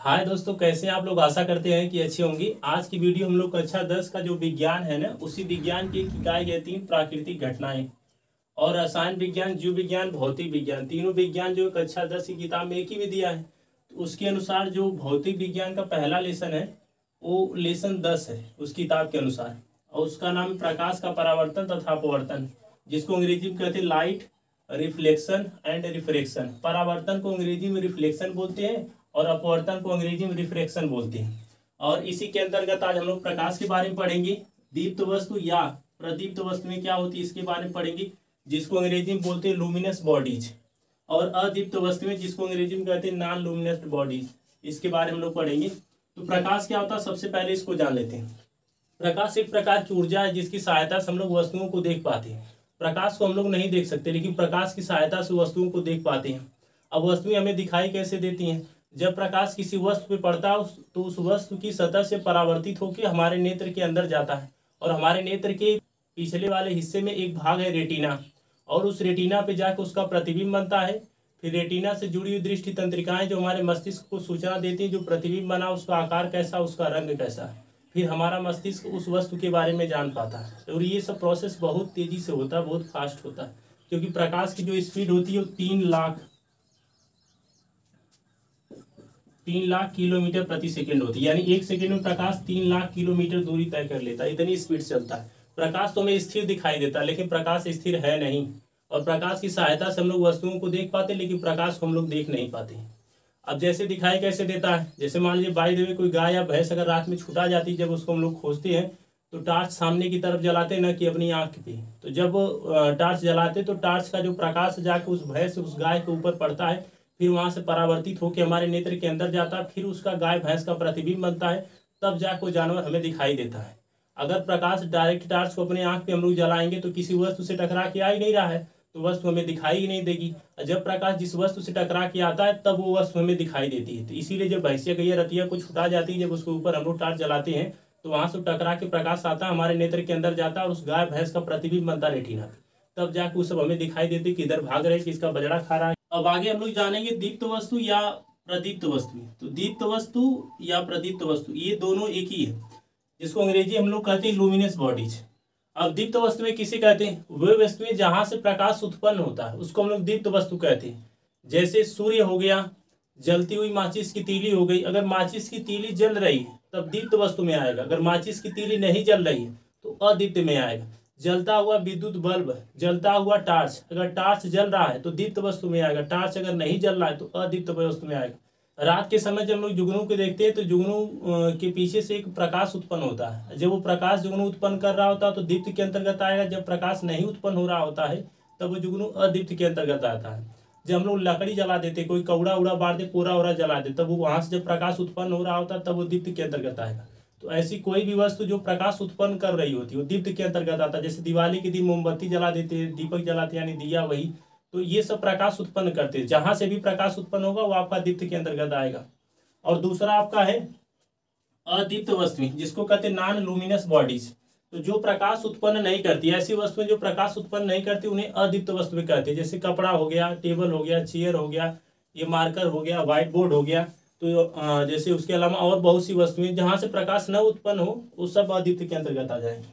हाय दोस्तों, कैसे हैं आप लोग। आशा करते हैं कि अच्छे होंगे। आज की वीडियो हम लोग कक्षा 10 का जो विज्ञान है ना, उसी विज्ञान की इकाई है 3 प्राकृतिक घटनाएं। और रसायन विज्ञान, जीव विज्ञान, भौतिक विज्ञान, तीनों विज्ञान जो कक्षा 10 की किताब में एक ही में दिया है। तो उसके अनुसार जो भौतिक विज्ञान का पहला लेसन है वो लेसन 10 है उस किताब के अनुसार। और उसका नाम प्रकाश का परावर्तन तथा अपवर्तन, जिसको अंग्रेजी में कहते हैं लाइट रिफ्लेक्शन एंड रिफ्रैक्शन। परावर्तन को अंग्रेजी में रिफ्लेक्शन बोलते हैं और अपवर्तन को अंग्रेजी में रिफ्रैक्शन बोलते हैं। और इसी के अंतर्गत आज हम लोग प्रकाश के बारे में पढ़ेंगे। दीप्त वस्तु या प्रदीप्त वस्तुएं क्या होती है इसके बारे में पढ़ेंगे, जिसको अंग्रेजी में बोलते हैं लुमिनस बॉडीज। और अदीप्त वस्तुएं जिसको अंग्रेजी में कहते हैं नॉन लुमिनस बॉडीज, इसके बारे में हम लोग पढ़ेंगे। तो प्रकाश क्या होता है, सबसे पहले इसको जान लेते हैं। प्रकाश एक प्रकार की ऊर्जा है जिसकी सहायता से हम लोग वस्तुओं को देख पाते हैं। प्रकाश को हम लोग नहीं देख सकते, लेकिन प्रकाश की सहायता से वस्तुओं को देख पाते हैं। अब वस्तुएं हमें दिखाई कैसे देती हैं। जब प्रकाश किसी वस्तु पे पड़ता है तो उस वस्तु की सतह से परावर्तित होकर हमारे नेत्र के अंदर जाता है। और हमारे नेत्र के पिछले वाले हिस्से में एक भाग है रेटिना, और उस रेटिना पे जाकर उसका प्रतिबिंब बनता है। फिर रेटिना से जुड़ी हुई दृष्टि तंत्रिकाएं जो हमारे मस्तिष्क को सूचना देती हैं, जो प्रतिबिंब बना उसका आकार कैसा, उसका रंग कैसा है। फिर हमारा मस्तिष्क उस वस्तु के बारे में जान पाता है। और ये सब प्रोसेस बहुत तेजी से होता है, बहुत फास्ट होता है, क्योंकि प्रकाश की जो स्पीड होती है वो 3 लाख किलोमीटर प्रति सेकंड होती है। यानी 1 सेकंड में प्रकाश 3 लाख किलोमीटर दूरी तय कर लेता है, इतनी स्पीड से चलता है। प्रकाश तो हमें स्थिर दिखाई देता है, लेकिन प्रकाश स्थिर है नहीं। और प्रकाश की सहायता से हम लोग वस्तुओं को देख पाते, लेकिन प्रकाश को हम लोग देख नहीं पाते। अब जैसे दिखाई कैसे देता है, जैसे मान लीजिए बाई द वे कोई गाय या भैंस अगर रात में छुटा जाती है, जब उसको हम लोग खोजते हैं तो टार्च सामने की तरफ जलाते हैं, न कि अपनी आंख पे। तो जब टार्च जलाते तो टार्च का जो प्रकाश जाके उस भैंस उस गाय के ऊपर पड़ता है, फिर वहां से परावर्तित होकर हमारे नेत्र के अंदर जाता है, फिर उसका गाय भैंस का प्रतिबिंब बनता है, तब जाकर वो जानवर हमें दिखाई देता है। अगर प्रकाश डायरेक्ट टार्च को अपने आंख पे हम लोग जलाएंगे तो किसी वस्तु से टकरा के आ ही नहीं रहा है, तो वस्तु हमें दिखाई ही नहीं देगी। जब प्रकाश जिस वस्तु से टकरा के आता है तब वो वस्तु हमें दिखाई देती है। तो इसीलिए जब भैंसिया गैया रतिया को छुटा जाती है, जब उसके ऊपर हम लोग टार्च जलाते हैं तो वहां से टकरा के प्रकाश आता है, हमारे नेत्र के अंदर जाता है और उस गाय भैंस का प्रतिबिंब बनता है रेटिना पे। तब जाके वो सब हमें दिखाई देती कि इधर भाग रहे, किसका बजड़ा खा रहा है। अब आगे हम लोग जानेंगे दीप्त वस्तु या प्रदीप्त वस्तु। तो दीप्त वस्तु या प्रदीप्त वस्तु ये दोनों एक ही है, जिसको अंग्रेजी हम लोग कहते हैं लुमिनस बॉडीज। अब दीप्त वस्तुएं किसे कहते हैं, वे वस्तुएं जहां से प्रकाश उत्पन्न होता है उसको हम लोग दीप्त वस्तु कहते हैं। जैसे सूर्य हो गया, जलती हुई माचिस की तीली हो गई। अगर माचिस की तीली जल रही है तब दीप्त वस्तु में आएगा, अगर माचिस की तीली नहीं जल रही है तो अदीप्त में आएगा। जलता हुआ विद्युत बल्ब, जलता हुआ टार्च, अगर टार्च जल रहा है तो दीप्त वस्तु में आएगा। टार्च अगर नहीं जल रहा है तो अदीप्त वस्तु में आएगा। रात के समय जब हम लोग जुगनू को देखते हैं तो जुगनू के पीछे से एक प्रकाश उत्पन्न होता है। जब वो प्रकाश जुगनू उत्पन्न कर रहा होता है तो दीप्त के अंतर्गत आएगा। जब प्रकाश नहीं उत्पन्न हो रहा होता है तब वो जुगनू अदीप्त के अंतर्गत आता है। जब हम लोग लकड़ी जला देते, कोई कौड़ा उड़ा बार दे, कोरा उड़ा जला दे, तब वो वहां से जब प्रकाश उत्पन्न हो रहा होता है तब वो दीप्त के अंतर्गत आएगा। तो ऐसी कोई भी वस्तु जो प्रकाश उत्पन्न कर रही होती है वो दीप्त के अंतर्गत आता है। जैसे दिवाली के दिन मोमबत्ती जला देते हैं, दीपक जलाते यानी दिया, वही। तो ये सब प्रकाश उत्पन्न करते हैं। जहां से भी प्रकाश उत्पन्न होगा वो आपका दीप्त के अंतर्गत आएगा। और दूसरा आपका है अदीप्त वस्तुएं, जिसको कहते हैं नॉन लुमिनस बॉडीज। तो जो प्रकाश उत्पन्न नहीं करती, ऐसी वस्तुएं जो प्रकाश उत्पन्न नहीं करती उन्हें अदीप्त वस्तुएं कहते हैं। जैसे कपड़ा हो गया, टेबल हो गया, चेयर हो गया, ये मार्कर हो गया, व्हाइट बोर्ड हो गया। तो जैसे उसके अलावा और बहुत सी वस्तुएं जहां से प्रकाश न उत्पन्न हो वो सब अदीप्त के अंतर्गत आ जाएंगी।